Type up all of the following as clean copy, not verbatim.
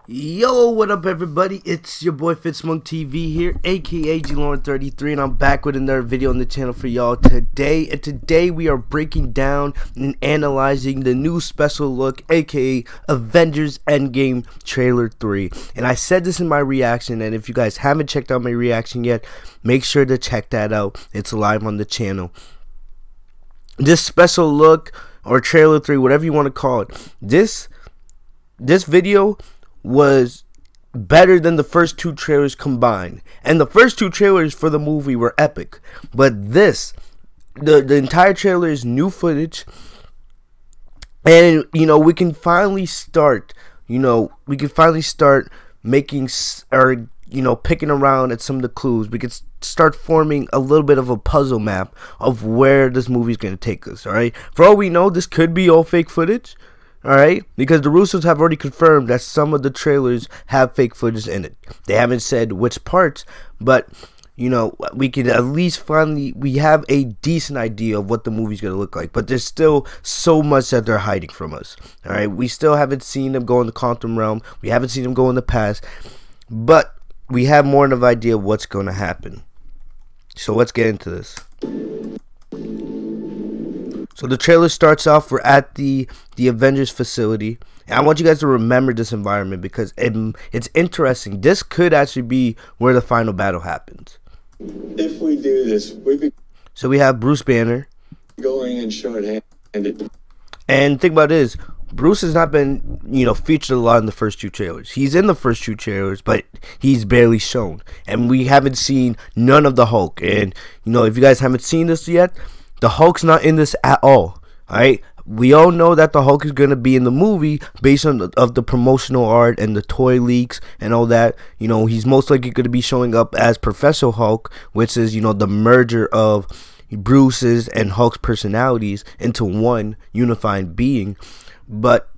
Yo, what up everybody? It's your boy Fitzmonk TV here, aka GLauren33, and I'm back with another video on the channel for y'all today. And today we are breaking down and analyzing the new special look, aka Avengers Endgame Trailer 3. And I said this in my reaction, and if you guys haven't checked out my reaction yet, make sure to check that out. It's live on the channel. This special look, or Trailer 3, whatever you want to call it, this video was better than the first two trailers combined, and the first two trailers for the movie were epic, but this, the entire trailer is new footage, and we can finally start making, or picking around at some of the clues. We can start forming a little bit of a puzzle map of where this movie is going to take us. All right, for all we know, this could be all fake footage. Alright, because the Russos have already confirmed that some of the trailers have fake footage in it. They haven't said which parts, but we can at least we have a decent idea of what the movie's gonna look like. But there's still so much that they're hiding from us. Alright, we still haven't seen them go in the quantum realm. We haven't seen them go in the past, but we have more of an idea of what's gonna happen. So let's get into this. So the trailer starts off, we're at the Avengers facility, and I want you guys to remember this environment because it's interesting. This could actually be where the final battle happens. If we do this, so we have Bruce Banner going in short-handed. And the thing about it is, Bruce has not been, featured a lot in the first two trailers. He's in the first two trailers, but he's barely shown. And we haven't seen none of the Hulk. And, if you guys haven't seen this yet, the Hulk's not in this at all. Alright? We all know that the Hulk is going to be in the movie based on the promotional art and the toy leaks and all that. He's most likely going to be showing up as Professor Hulk, which is, the merger of Bruce's and Hulk's personalities into one unifying being. But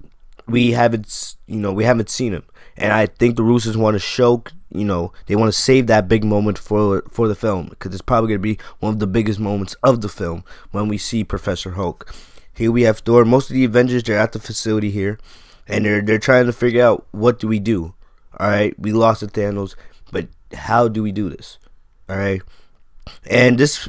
we haven't seen him. And I think the Russos want to show, they want to save that big moment for the film, because it's probably going to be one of the biggest moments of the film when we see Professor Hulk. Here we have Thor. Most of the Avengers, they're at the facility here, and they're trying to figure out, what do we do? All right, we lost to Thanos, but how do we do this? All right. And this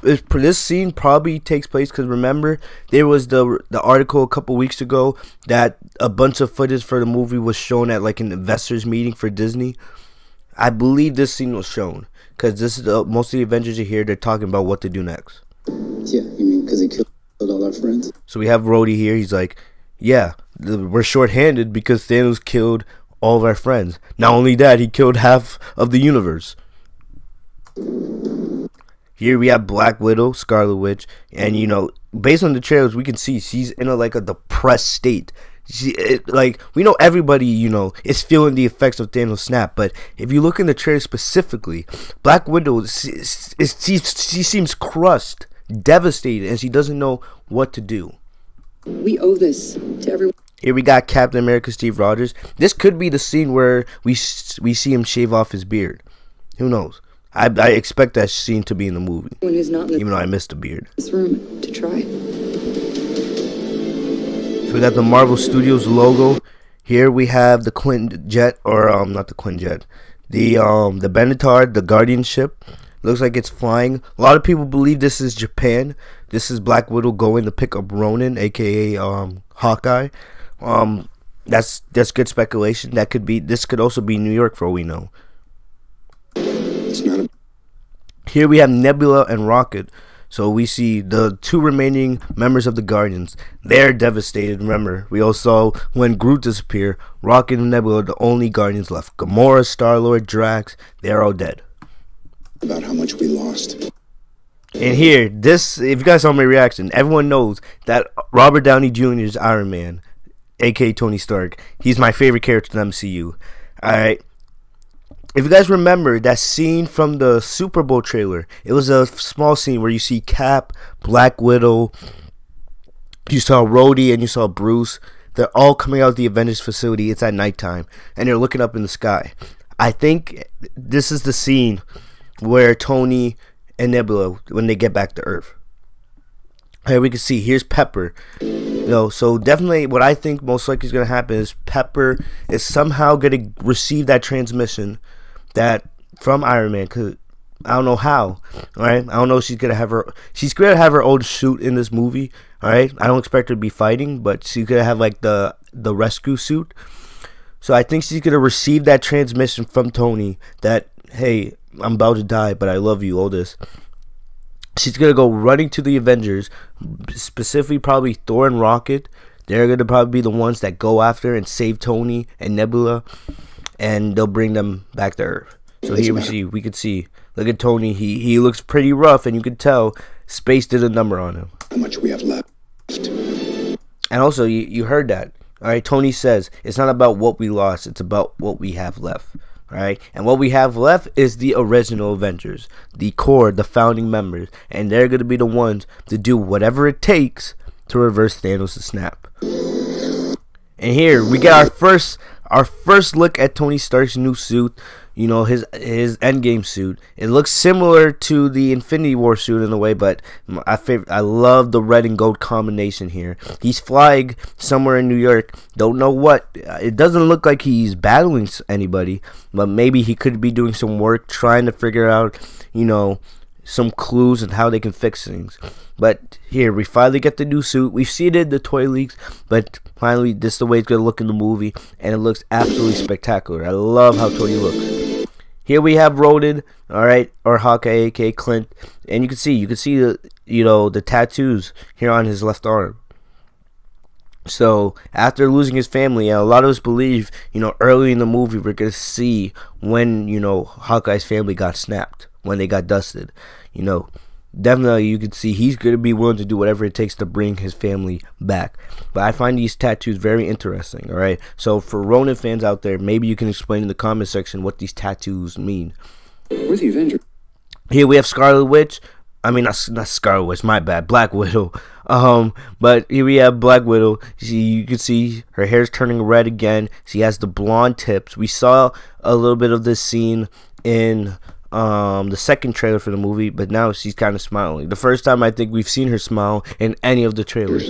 scene probably takes place because, remember, there was the article a couple weeks ago that a bunch of footage for the movie was shown at like an investors meeting for Disney. I believe this scene was shown because this is most of the Avengers are here. They're talking about what to do next. Yeah, you mean because he killed all our friends? So we have Rhodey here. He's like, yeah, we're short-handed because Thanos killed all of our friends. Not only that, he killed half of the universe. Here we have Black Widow, Scarlet Witch, and based on the trailers, we can see she's in a depressed state. We know everybody, is feeling the effects of Thanos' snap, but if you look in the trailer specifically, Black Widow, she seems crushed, devastated, and she doesn't know what to do. We owe this to everyone. Here we got Captain America, Steve Rogers. This could be the scene where we see him shave off his beard. Who knows? I expect that scene to be in the movie, even though I missed the beard. This room to try. So we got the Marvel Studios logo. Here we have the Quinjet, or not the Quinjet, the Benatar, the Guardian ship. Looks like it's flying. A lot of people believe this is Japan. This is Black Widow going to pick up Ronin, aka Hawkeye. That's good speculation. This could also be New York for all we know. Here we have Nebula and Rocket. So we see the two remaining members of the Guardians. They're devastated. Remember, we all saw when Groot disappeared, Rocket and Nebula are the only Guardians left. Gamora, Star-Lord, Drax, they're all dead. About how much we lost. And here, if you guys saw my reaction, everyone knows that Robert Downey Jr. is Iron Man, aka Tony Stark. He's my favorite character in the MCU. Alright. If you guys remember that scene from the Super Bowl trailer, it was a small scene where you see Cap, Black Widow, you saw Rhodey, and you saw Bruce. They're all coming out of the Avengers facility. It's at nighttime, and they're looking up in the sky. I think this is the scene where Tony and Nebula, when they get back to Earth. Here we can see, here's Pepper. So definitely what I think most likely is going to happen is Pepper is somehow going to receive that transmission that from Iron Man, because I don't know how. All right, I don't know if she's going to have her own suit in this movie. All right, I don't expect her to be fighting, but she's going to have like the rescue suit. So I think she's going to receive that transmission from Tony that, hey, I'm about to die, but I love you, all this. She's going to go running to the Avengers, specifically probably Thor and Rocket. They're going to probably be the ones that go after and save Tony and Nebula, and they'll bring them back to Earth. So here we can see, look at Tony. He looks pretty rough, and you can tell space did a number on him. How much we have left? And also, you heard that. All right, Tony says, it's not about what we lost, it's about what we have left. All right, and what we have left is the original Avengers, the core, the founding members, and they're going to be the ones to do whatever it takes to reverse Thanos' snap. And here we get our first look at Tony Stark's new suit. You know, his Endgame suit. It looks similar to the Infinity War suit in a way, but I love the red and gold combination here. He's flying somewhere in New York. Don't know what. It doesn't look like he's battling anybody, but maybe he could be doing some work trying to figure out, you know, some clues and how they can fix things. But here we finally get the new suit. We've seen it in the toy leaks, but finally this is the way it's going to look in the movie, and it looks absolutely spectacular. I love how Tony looks. Here we have Ronan, all right, or Hawkeye, aka Clint, and you can see the, you know, the tattoos here on his left arm. So after losing his family, and a lot of us believe, you know, early in the movie we're gonna see when, you know, Hawkeye's family got snapped, when they got dusted. You know, definitely you can see he's gonna be willing to do whatever it takes to bring his family back. But I find these tattoos very interesting. All right, so for Ronin fans out there, maybe you can explain in the comment section what these tattoos mean. We're the Avengers. Here we have Scarlet Witch. I mean, not Scarlet Witch, my bad, Black Widow. But here we have Black Widow. You can see her hair's turning red again. She has the blonde tips. We saw a little bit of this scene in the second trailer for the movie, but now she's kind of smiling. The first time I think we've seen her smile in any of the trailers.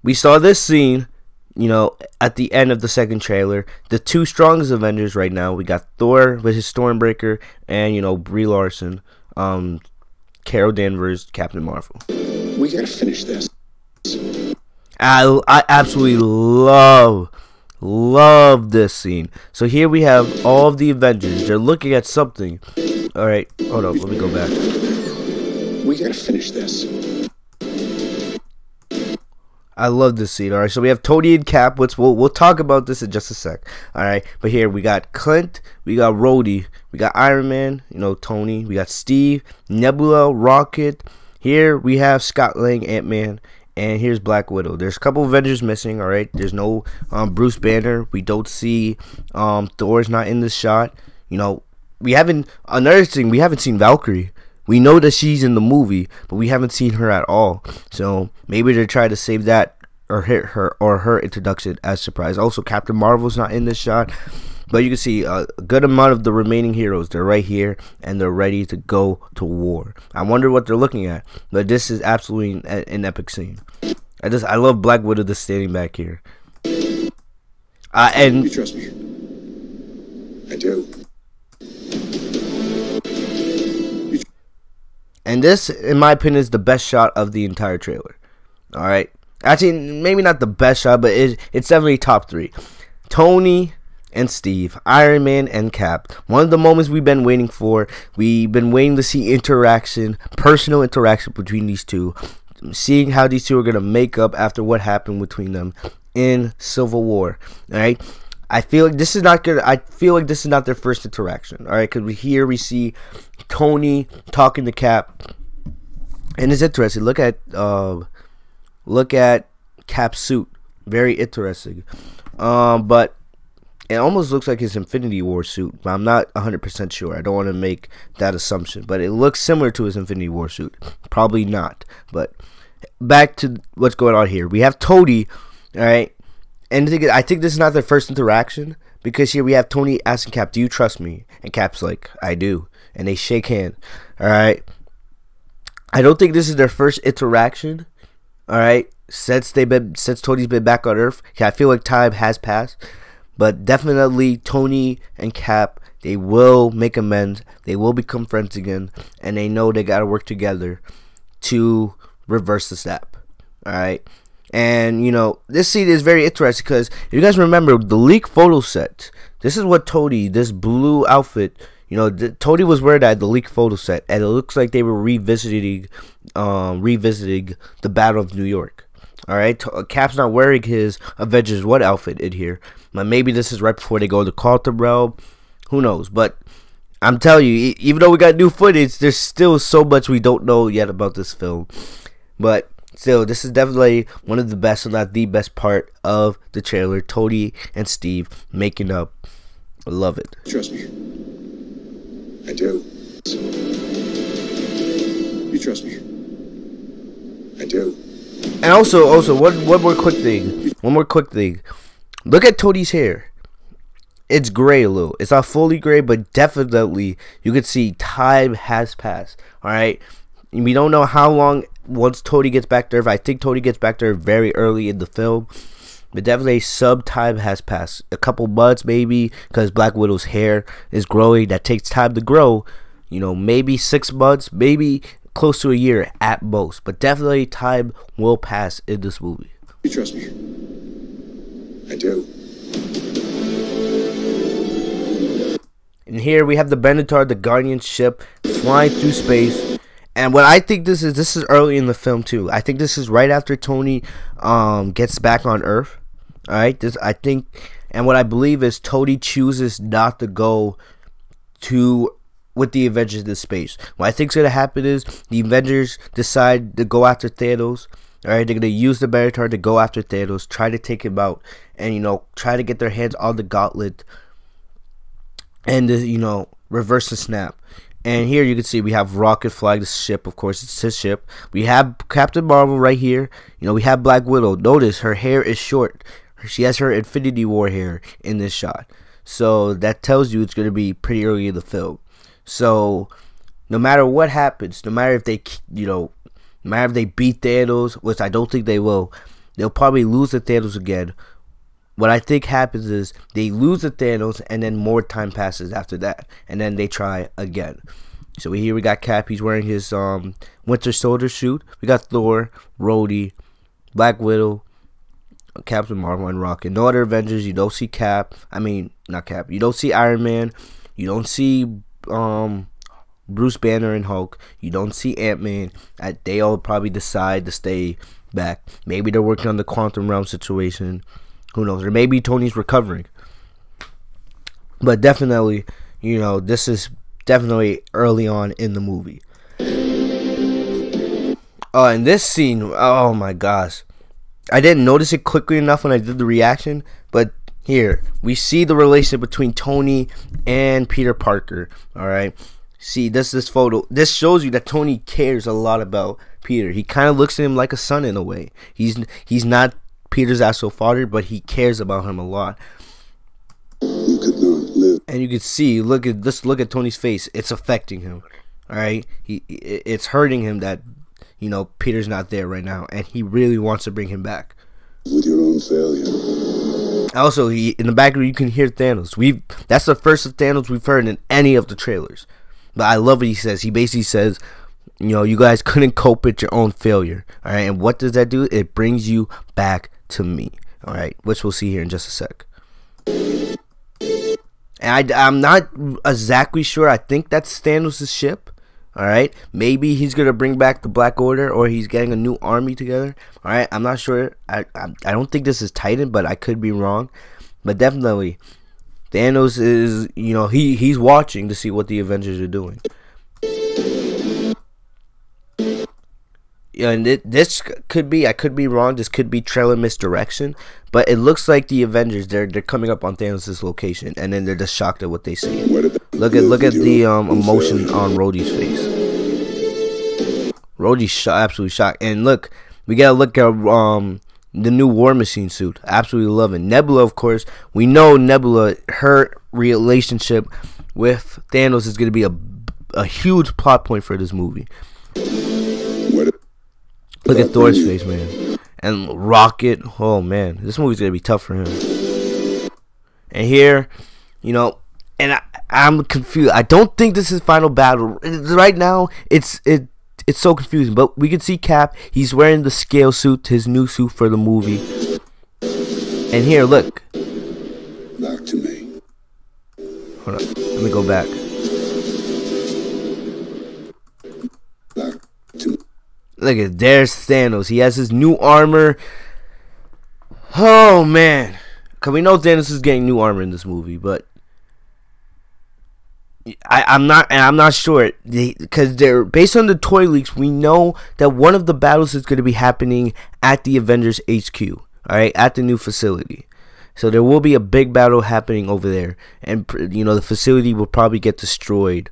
We saw this scene, you know, at the end of the second trailer. The two strongest Avengers right now. We got Thor with his Stormbreaker, and, you know, Brie Larson, Carol Danvers, Captain Marvel. We gotta finish this. I absolutely love this scene. So here we have all of the Avengers. They're looking at something. All right, hold on. Let me go back. We gotta finish this. I love this scene. All right, so we have Tony and Cap, which we'll talk about this in just a sec. All right, but here we got Clint, we got Rhodey, we got Iron Man, you know, Tony, we got Steve, Nebula, Rocket. Here we have Scott Lang, Ant-Man, and here's Black Widow. There's a couple Avengers missing. All right, there's no Bruce Banner. We don't see Thor's not in this shot. You know, another thing, we haven't seen Valkyrie. We know that she's in the movie, but we haven't seen her at all. So maybe they're trying to save that or hit her introduction as a surprise. Also, Captain Marvel's not in this shot, but you can see a good amount of the remaining heroes. They're right here and they're ready to go to war. I wonder what they're looking at, but this is absolutely an epic scene. I love Black Widow just standing back here. And You trust me? I do. And this, in my opinion, is the best shot of the entire trailer. Alright? Actually, maybe not the best shot, but it's definitely top 3. Tony and Steve, Iron Man and Cap. One of the moments we've been waiting for. We've been waiting to see interaction, personal interaction between these two. Seeing how these two are going to make up after what happened between them in Civil War. Alright? I feel like this is not good. I feel like this is not their first interaction. All right, because we see Tony talking to Cap, and it's interesting. Look at Cap's suit. Very interesting. But it almost looks like his Infinity War suit. But I'm not 100% sure. I don't want to make that assumption. But it looks similar to his Infinity War suit. Probably not. But back to what's going on here. We have Tony. All right. And I think this is not their first interaction, because here we have Tony asking Cap, "Do you trust me?" And Cap's like, "I do." And they shake hands. All right. I don't think this is their first interaction. All right, since Tony's been back on Earth, I feel like time has passed. But definitely Tony and Cap, they will make amends. They will become friends again, and they know they gotta work together to reverse the snap. All right, and you know this scene is very interesting because if you guys remember the leaked photo set, this is what Tony, this blue outfit, you know, Tony was wearing that at the leaked photo set, and it looks like they were revisiting the Battle of New York. All right, Cap's not wearing his Avengers 1 outfit in here. But maybe this is right before they go to Quantum Realm. Who knows? But I'm telling you, even though we got new footage, there's still so much we don't know yet about this film. But still, this is definitely one of the best, if not the best part of the trailer. Tony and Steve making up. I love it. Trust me. I do. You trust me. I do. And also one more quick thing. Look at Tony's hair. It's gray a little. It's not fully gray, but definitely you can see time has passed. All right, we don't know how long once Tony gets back to Earth. I think Tony gets back to Earth very early in the film, but definitely some time has passed. A couple months maybe, because Black Widow's hair is growing. That takes time to grow. You know, maybe 6 months, maybe close to a year at most. But definitely time will pass in this movie. You trust me. I do. And here we have the Benatar, the Guardian ship, flying through space. And what I think this is early in the film too. I think this is right after Tony gets back on Earth. All right, and what I believe is Tony chooses not to go with the Avengers in space. What I think's gonna happen is the Avengers decide to go after Thanos. All right, they're gonna use the Benatar to go after Thanos, try to take him out, and try to get their hands on the gauntlet, and reverse the snap. And here you can see we have Rocket flying the ship. Of course, it's his ship. We have Captain Marvel right here. We have Black Widow. Notice her hair is short. She has her Infinity War hair in this shot. So that tells you it's going to be pretty early in the film. So no matter what happens, no matter if they beat Thanos, which I don't think they will, they'll probably lose to Thanos again. What I think happens is they lose to Thanos, and then more time passes after that, and then they try again. So here we got Cap. He's wearing his Winter Soldier suit. We got Thor, Rhodey, Black Widow, Captain Marvel, and Rocket. No other Avengers. You don't see Cap. I mean, not Cap. You don't see Iron Man. You don't see Bruce Banner and Hulk. You don't see Ant-Man. They all probably decide to stay back. Maybe they're working on the Quantum Realm situation. Who knows? Or maybe Tony's recovering. But definitely, this is definitely early on in the movie. And this scene, oh my gosh. I didn't notice it quickly enough when I did the reaction. But here, we see the relationship between Tony and Peter Parker. Alright? See, this photo. This shows you that Tony cares a lot about Peter. He kind of looks at him like a son in a way. He's not Peter's actual father, but he cares about him a lot. You could not live. And you can see, look at Tony's face. It's affecting him. All right, it's hurting him that Peter's not there right now, and he really wants to bring him back. With your own failure. Also, in the background you can hear Thanos. That's the first of Thanos we've heard in any of the trailers. But I love what he says. He basically says, you guys couldn't cope with your own failure. All right, and what does that do? It brings you back to me. All right, which we'll see here in just a sec. And I'm not exactly sure. I think that's Thanos' ship. All right, maybe he's gonna bring back the Black Order, or he's getting a new army together. All right, I'm not sure. I don't think this is Titan, but I could be wrong. But definitely, Thanos is he's watching to see what the Avengers are doing. And this could be, I could be wrong, this could be trailer misdirection, but it looks like the Avengers, they're coming up on Thanos' location, and then they're just shocked at what they see. Look at the emotion on Rhodey's face. Rhodey's absolutely shocked. And look, we gotta look at the new War Machine suit. Absolutely love it. Nebula, of course, we know Nebula, her relationship with Thanos is gonna be a huge plot point for this movie. Look at Thor's face, man. And Rocket. Oh, man. This movie's going to be tough for him. And here, you know, and I'm confused. I don't think this is final battle. Right now, it's so confusing. But we can see Cap. He's wearing the scale suit, his new suit for the movie. And here, look. Back to me. Hold on. Let me go back. Back to me. Look at, there's Thanos. He has his new armor. Oh, man. Because we know Thanos is getting new armor in this movie, but I'm not sure, because they're based on the toy leaks. We know that one of the battles is going to be happening at the Avengers HQ, all right, at the new facility. So there will be a big battle happening over there, and you know the facility will probably get destroyed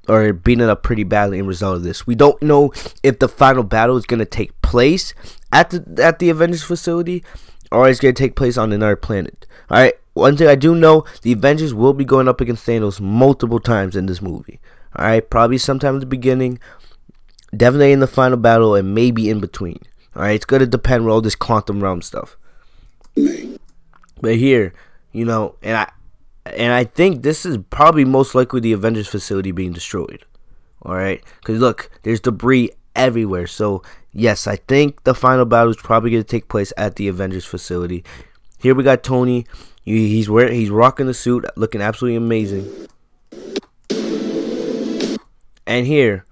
or beaten up pretty badly in result of this. We don't know if the final battle is going to take place at the Avengers facility, or it's going to take place on another planet. All right. One thing I do know, the Avengers will be going up against Thanos multiple times in this movie. All right, probably sometime at the beginning, definitely in the final battle, and maybe in between. All right, it's going to depend with all this quantum realm stuff. But here, you know, and I think this is probably most likely the Avengers facility being destroyed. All right, because look, there's debris everywhere. So yes, I think the final battle is probably going to take place at the Avengers facility. Here we got Tony. He's rocking the suit, looking absolutely amazing. And here,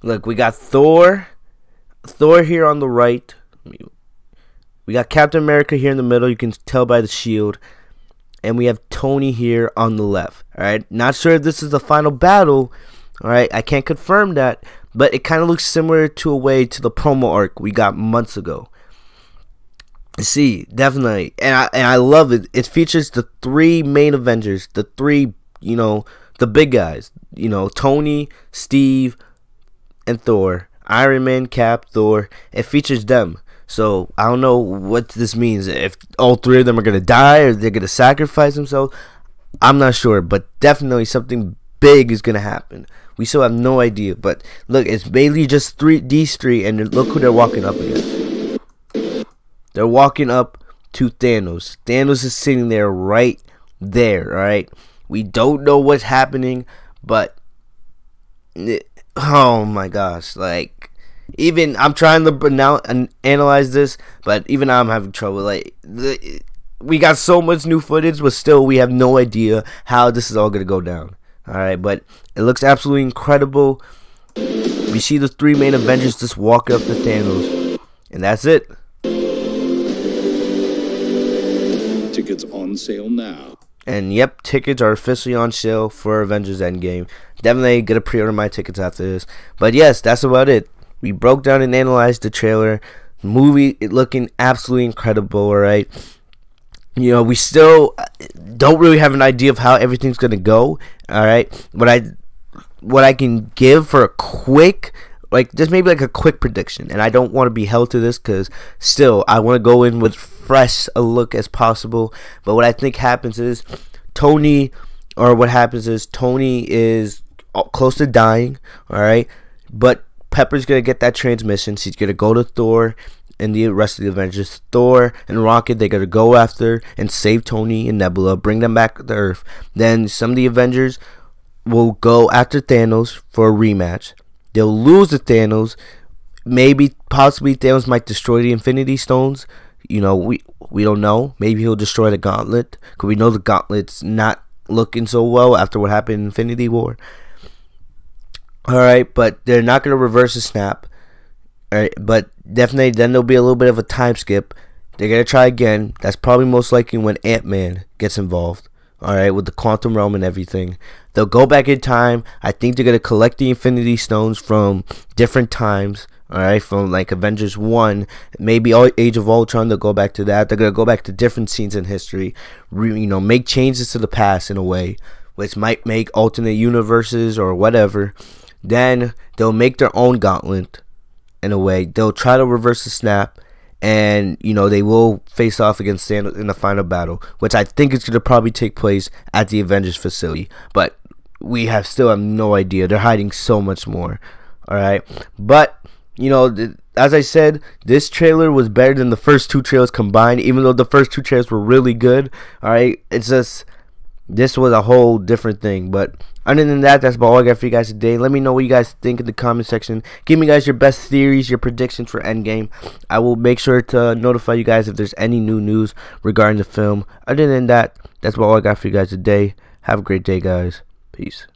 look, we got Thor here on the right. We got Captain America here in the middle. You can tell by the shield. And we have Tony here on the left. All right, not sure if this is the final battle. All right, I can't confirm that, but it kind of looks similar to the promo arc we got months ago. See, definitely, and I love it. It features the three main Avengers, the three, you know, the big guys, you know, Tony, Steve, and Thor. Iron Man, Cap, Thor. It features them. So I don't know what this means. If all three of them are gonna die or they're gonna sacrifice themselves, I'm not sure. But definitely something big is gonna happen. We still have no idea. But look, it's mainly just these three, and look who they're walking up against. They're walking up to Thanos. Thanos is sitting there right there, alright? We don't know what's happening, but oh my gosh, like, even I'm trying to now analyze this, but even I'm having trouble. Like, we got so much new footage, but still we have no idea how this is all gonna go down. Alright, but it looks absolutely incredible. We see the three main Avengers just walk up to Thanos, and that's it. Tickets on sale now. And yep, tickets are officially on sale for Avengers Endgame. Definitely gonna pre-order my tickets after this. But yes, that's about it. We broke down and analyzed the trailer. The movie, it looking absolutely incredible, alright? You know, we still don't really have an idea of how everything's gonna go, alright? What I can give for a quick, like, just maybe like a quick prediction, and I don't want to be held to this because still I want to go in with fresh a look as possible. But what I think happens is Tony is close to dying, all right, but Pepper's gonna get that transmission. She's gonna go to Thor and the rest of the Avengers. Thor and Rocket, they're gonna go after and save Tony and Nebula, bring them back to Earth. Then some of the Avengers will go after Thanos for a rematch. They'll lose to Thanos. Possibly Thanos might destroy the Infinity Stones. You know, we don't know. Maybe he'll destroy the Gauntlet, because we know the Gauntlet's not looking so well after what happened in Infinity War. Alright, but they're not going to reverse the snap. Alright, but definitely then there'll be a little bit of a time skip. They're going to try again. That's probably most likely when Ant-Man gets involved. Alright, with the quantum realm and everything. They'll go back in time. I think they're going to collect the Infinity Stones from different times. Alright, from like Avengers 1. Maybe Age of Ultron, they'll go back to that. They're going to go back to different scenes in history. You know, make changes to the past in a way, which might make alternate universes or whatever. Then they'll make their own gauntlet in a way. They'll try to reverse the snap. And, you know, they will face off against Thanos in the final battle, which I think is going to probably take place at the Avengers facility. But still have no idea. They're hiding so much more. Alright. But, you know, as I said, this trailer was better than the first two trailers combined, even though the first two trailers were really good. Alright, it's just, this was a whole different thing. But other than that, that's about all I got for you guys today. Let me know what you guys think in the comment section. Give me guys your best theories, your predictions for Endgame. I will make sure to notify you guys if there's any new news regarding the film. Other than that, that's about all I got for you guys today. Have a great day, guys. Peace.